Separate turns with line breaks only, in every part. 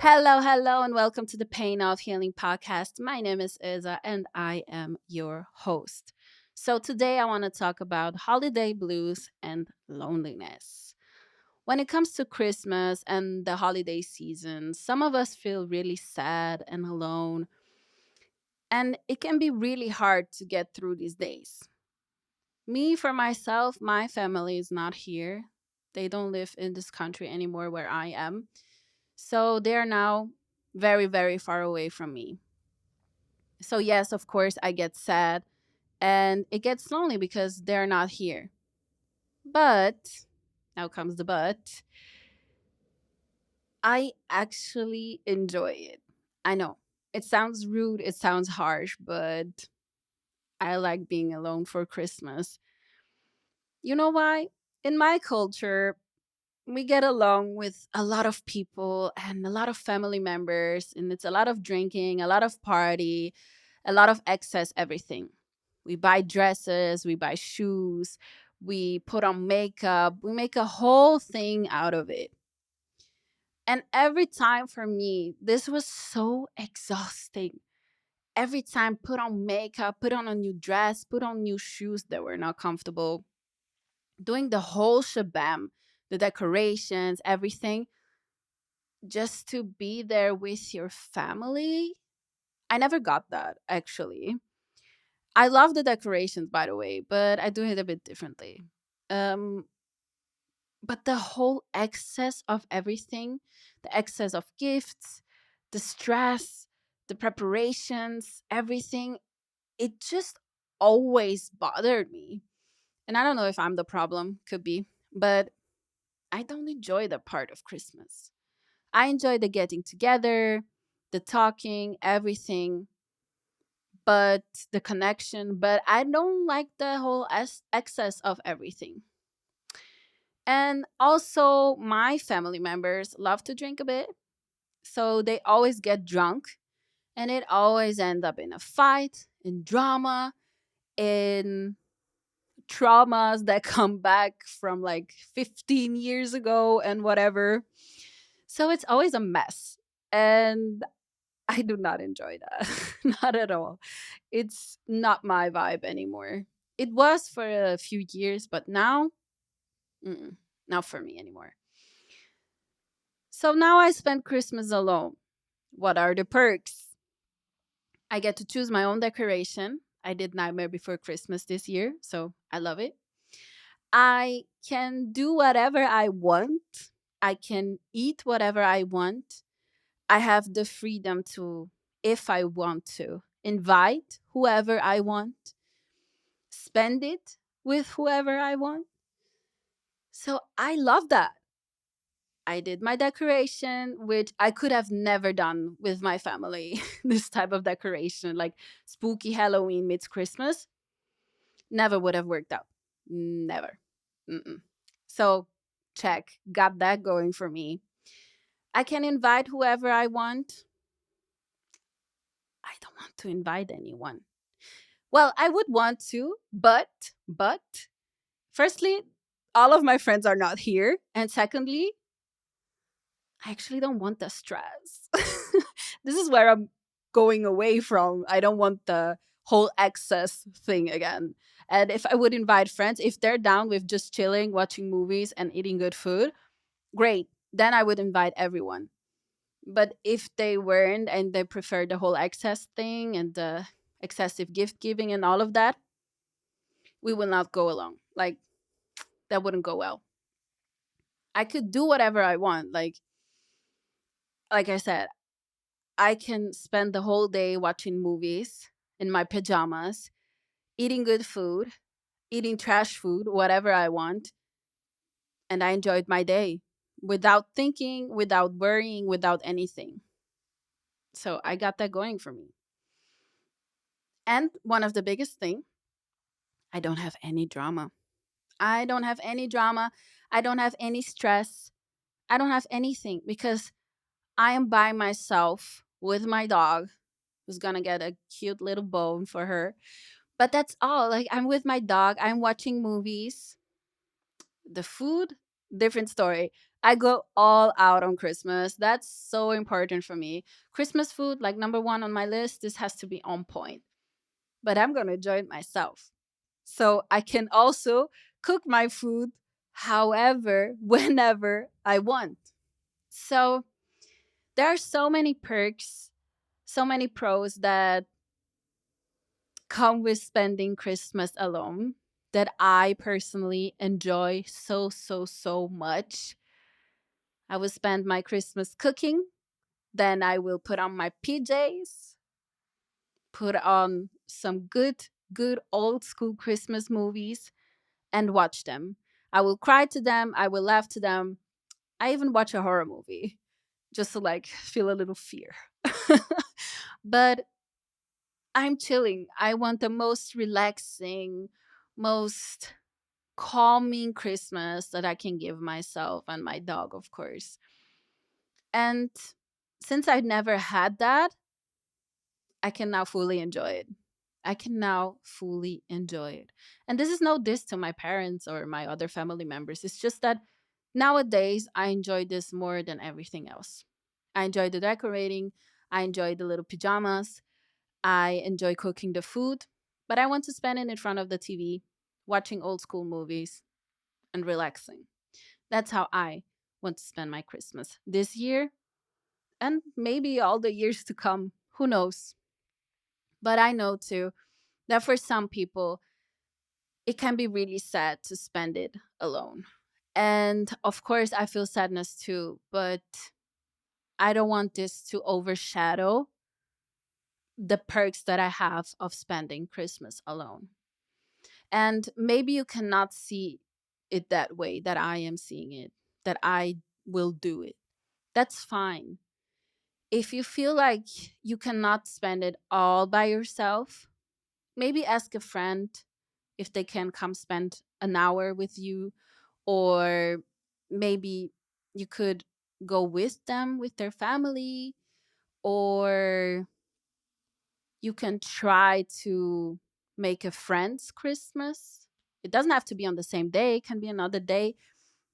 Hello, hello, and welcome to the Pain of Healing podcast. My name is Isa, and I am your host. So, today I want to talk about holiday blues and loneliness. When it comes to Christmas and the holiday season, some of us feel really sad and alone, and it can be really hard to get through these days. Me, for myself, my family is not here. They don't live in this country anymore where I am. So they are now very, very far away from me. So, yes, of course, I get sad and it gets lonely because they're not here. But, now comes the but, I actually enjoy it. I know it sounds rude, it sounds harsh, but I like being alone for Christmas. You know why? In my culture, we get along with a lot of people and a lot of family members, and it's a lot of drinking, a lot of party, a lot of excess everything. We buy dresses, we buy shoes, we put on makeup, we make a whole thing out of it. And every time for me, this was so exhausting. Every time, put on makeup, put on a new dress, put on new shoes that were not comfortable, doing the whole shabam, the decorations, everything, just to be there with your family. I never got that actually. I love the decorations, by the way, but I do it a bit differently. Um, but the whole excess of everything, the excess of gifts, the stress, the preparations, everything, it just always bothered me. And I don't know if I'm the problem, could be, but I don't enjoy that part of Christmas. I enjoy the getting together, the talking, everything, but the connection, but I don't like the whole excess of everything. And also, my family members love to drink a bit, so they always get drunk, and it always ends up in a fight, in drama, in traumas that come back from like 15 years ago and whatever. So it's always a mess. And I do not enjoy that. Not at all. It's not my vibe anymore. It was for a few years, but now, mm-mm, not for me anymore. So now I spend Christmas alone. What are the perks? I get to choose my own decoration. I did Nightmare Before Christmas this year, so I love it. I can do whatever I want. I can eat whatever I want. I have the freedom to, if I want to, invite whoever I want, spend it with whoever I want. So I love that. I did my decoration, which I could have never done with my family. This type of decoration, like spooky Halloween meets Christmas, never would have worked out. Never. Mm-mm. So, check. Got that going for me. I can invite whoever I want. I don't want to invite anyone. Well, I would want to, but firstly, all of my friends are not here, and secondly, I actually don't want the stress. This is where I'm going away from. I don't want the whole excess thing again. And if I would invite friends, if they're down with just chilling, watching movies, and eating good food, great. Then I would invite everyone. But if they weren't and they prefer the whole excess thing and the excessive gift giving and all of that, we will not go along. Like, that wouldn't go well. I could do whatever I want. Like I said, I can spend the whole day watching movies in my pajamas, eating good food, eating trash food, whatever I want, and I enjoyed my day without thinking, without worrying, without anything. So I got that going for me. And one of the biggest thing, I don't have any drama. I don't have any drama. I don't have any stress. I don't have anything because I am by myself with my dog, who's gonna get a cute little bone for her. But that's all. Like, I'm with my dog, I'm watching movies. The food, different story. I go all out on Christmas. That's so important for me. Christmas food, like number one on my list, this has to be on point. But I'm going to enjoy it myself. So I can also cook my food however, whenever I want. So there are so many perks, so many pros that come with spending Christmas alone that I personally enjoy so, so, so much. I will spend my Christmas cooking. Then I will put on my PJs, put on some good old school Christmas movies and watch them. I will cry to them. I will laugh to them. I even watch a horror movie just to like feel a little fear. But I'm chilling. I want the most relaxing, most calming Christmas that I can give myself and my dog, of course. And since I've never had that, I can now fully enjoy it. I can now fully enjoy it. And this is no diss to my parents or my other family members. It's just that nowadays I enjoy this more than everything else. I enjoy the decorating, I enjoy the little pajamas, I enjoy cooking the food, but I want to spend it in front of the TV, watching old school movies and relaxing. That's how I want to spend my Christmas this year and maybe all the years to come. Who knows? But I know too that for some people, it can be really sad to spend it alone. And of course, I feel sadness too, but I don't want this to overshadow the perks that I have of spending Christmas alone. And maybe you cannot see it that way that I am seeing it, that I will do it. That's fine. If you feel like you cannot spend it all by yourself, maybe ask a friend if they can come spend an hour with you, or maybe you could go with them with their family, or you can try to make a friend's Christmas. It doesn't have to be on the same day, it can be another day,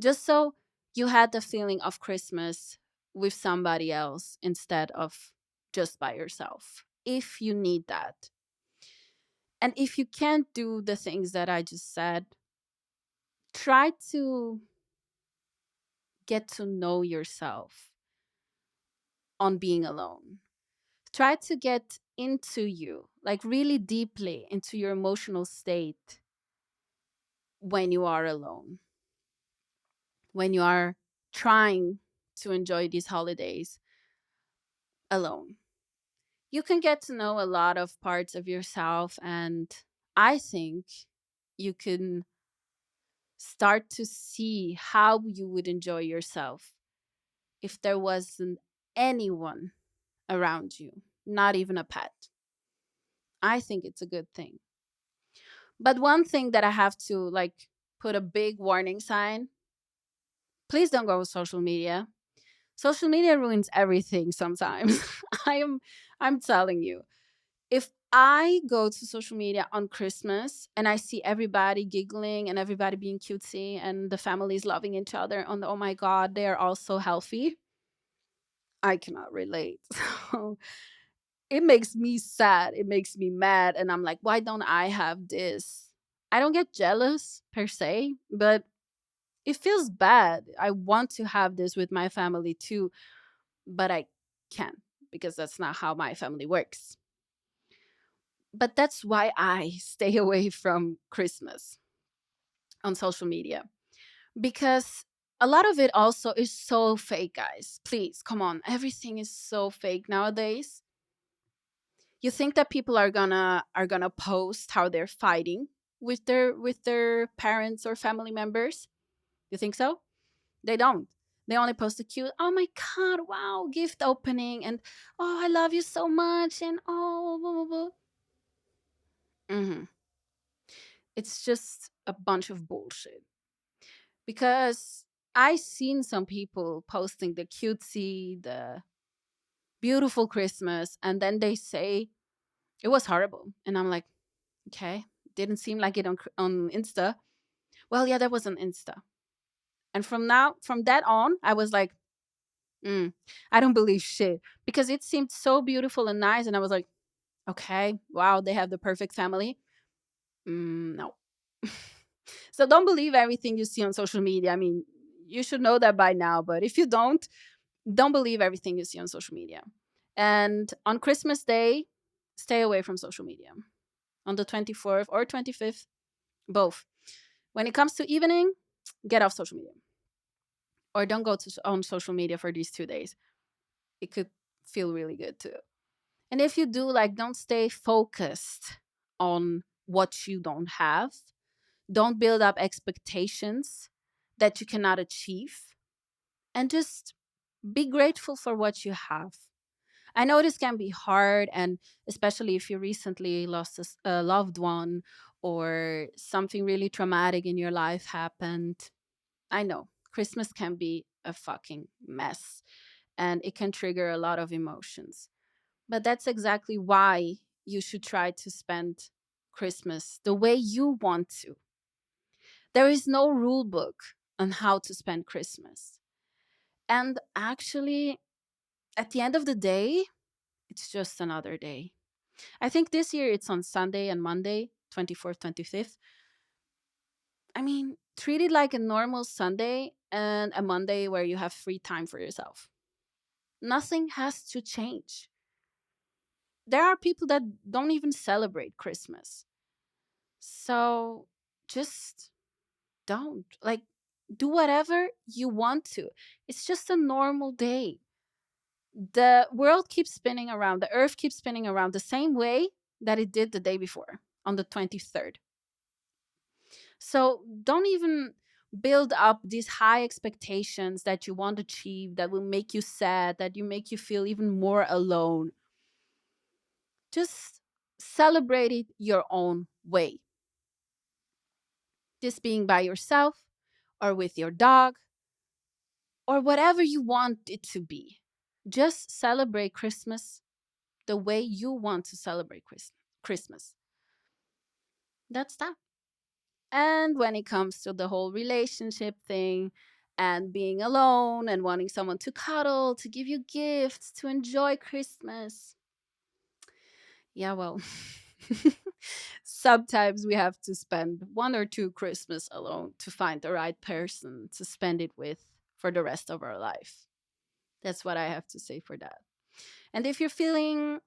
just so you had the feeling of Christmas with somebody else instead of just by yourself, if you need that. And if you can't do the things that I just said, try to get to know yourself on being alone. Try to get into you, like really deeply into your emotional state when you are alone, when you are trying to enjoy these holidays alone. You can get to know a lot of parts of yourself, and I think you can start to see how you would enjoy yourself if there wasn't anyone around you, not even a pet. I think it's a good thing. But one thing that I have to like put a big warning sign, please don't go with social media. Social media ruins everything sometimes. I am I'm telling you. If I go to social media on Christmas and I see everybody giggling and everybody being cutesy and the families loving each other on the oh my god, they are all so healthy, I cannot relate. So it makes me sad. It makes me mad. And I'm like, why don't I have this? I don't get jealous per se, but it feels bad. I want to have this with my family too, but I can't because that's not how my family works. But that's why I stay away from Christmas on social media because a lot of it also is so fake, guys. Please, come on. Everything is so fake nowadays. You think that people are gonna post how they're fighting with their parents or family members? You think so? They don't. They only post the cute, oh my god, wow, gift opening, and oh, I love you so much, and oh, blah, blah, blah. It's just a bunch of bullshit. Because I seen some people posting the cutesy, the beautiful Christmas, and then they say it was horrible, and I'm like, okay, didn't seem like it on Insta. Well, yeah, that was on Insta. And from that on, I was like, mm, I don't believe shit because it seemed so beautiful and nice. And I was like, okay, wow, they have the perfect family. No. So don't believe everything you see on social media. I mean, you should know that by now, but if you don't believe everything you see on social media. And on Christmas Day, stay away from social media. On the 24th or 25th, both. When it comes to evening, get off social media or don't go on social media for these 2 days. It could feel really good too. And if you do, like, don't stay focused on what you don't have. Don't build up expectations that you cannot achieve. And just be grateful for what you have. I know this can be hard, and especially if you recently lost a loved one or something really traumatic in your life happened. I know Christmas can be a fucking mess and it can trigger a lot of emotions. But that's exactly why you should try to spend Christmas the way you want to. There is no rule book on how to spend Christmas. And actually, at the end of the day, it's just another day. I think this year it's on Sunday and Monday, 24th, 25th. I mean, treat it like a normal Sunday and a Monday where you have free time for yourself. Nothing has to change. There are people that don't even celebrate Christmas. So just don't. Like, do whatever you want to. It's just a normal day. The world keeps spinning around, the earth keeps spinning around the same way that it did the day before on the 23rd. So don't even build up these high expectations that you want to achieve that will make you sad, that you make you feel even more alone. Just celebrate it your own way. Just being by yourself or with your dog or whatever you want it to be. Just celebrate Christmas the way you want to celebrate Christmas. That's that. And when it comes to the whole relationship thing and being alone and wanting someone to cuddle, to give you gifts, to enjoy Christmas, yeah, well, sometimes we have to spend one or two Christmas alone to find the right person to spend it with for the rest of our life. That's what I have to say for that. And if you're feeling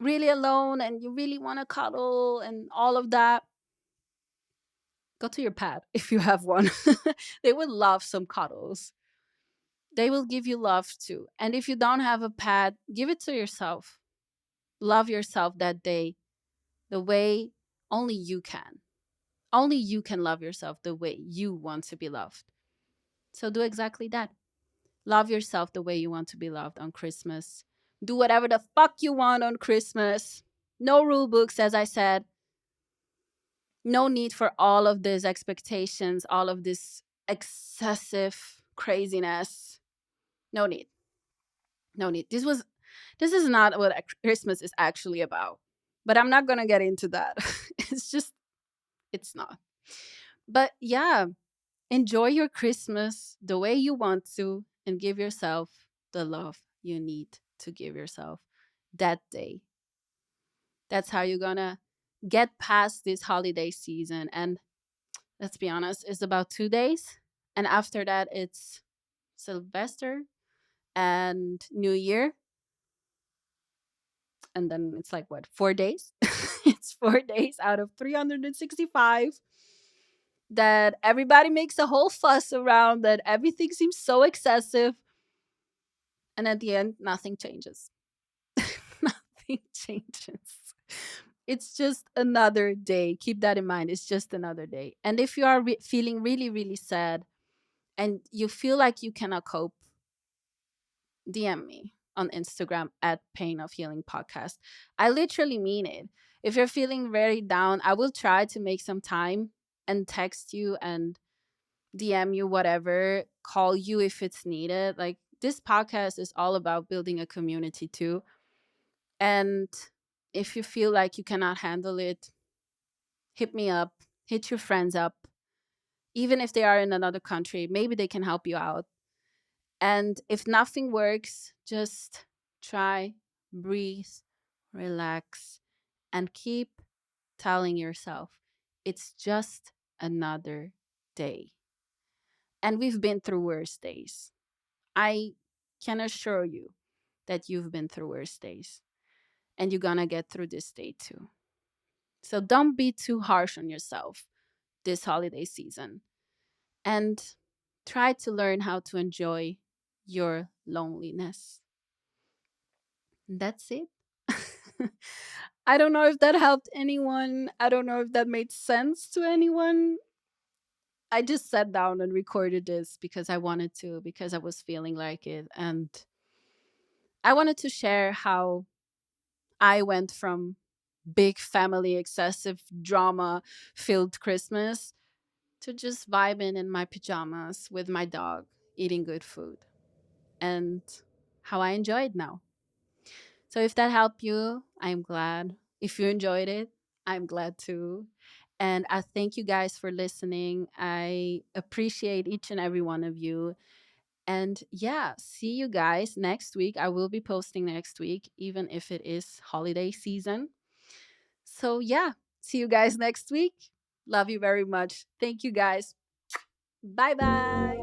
really alone and you really want to cuddle and all of that, go to your pet if you have one. They would love some cuddles. They will give you love too. And if you don't have a pet, give it to yourself. Love yourself that day the way only you can. Only you can love yourself the way you want to be loved. So do exactly that. Love yourself the way you want to be loved on Christmas. Do whatever the fuck you want on Christmas. No rule books, as I said. No need for all of these expectations, all of this excessive craziness. No need. No need. This is not what Christmas is actually about. But I'm not going to get into that. It's not. But yeah, enjoy your Christmas the way you want to and give yourself the love you need to give yourself that day. That's how you're going to get past this holiday season. And let's be honest, it's about 2 days. And after that, it's Sylvester and New Year. And then it's like, what, 4 days? It's 4 days out of 365 that everybody makes a whole fuss around, that everything seems so excessive. And at the end, nothing changes. Nothing changes. It's just another day. Keep that in mind. It's just another day. And if you are feeling really, really sad and you feel like you cannot cope, DM me on Instagram at Pain of Healing Podcast. I literally mean it. If you're feeling very down, I will try to make some time and text you and DM you, whatever, call you if it's needed. Like, this podcast is all about building a community too. And if you feel like you cannot handle it, hit me up, hit your friends up, Even if they are in another country, maybe they can help you out. And if nothing works, just try, breathe, relax, and keep telling yourself it's just another day. And we've been through worse days. I can assure you that you've been through worse days, and you're gonna get through this day too. So don't be too harsh on yourself this holiday season, and try to learn how to enjoy your loneliness. That's it. I don't know if that helped anyone. I don't know if that made sense to anyone. I just sat down and recorded this because I wanted to, because I was feeling like it. And I wanted to share how I went from big family, excessive drama filled Christmas to just vibing in my pajamas with my dog, eating good food, and how I enjoy it now. So if that helped you, I'm glad. If you enjoyed it, I'm glad too. And I thank you guys for listening. I appreciate each and every one of you. And yeah, see you guys next week. I will be posting next week, even if it is holiday season. So yeah, see you guys next week. Love you very much. Thank you guys. Bye bye.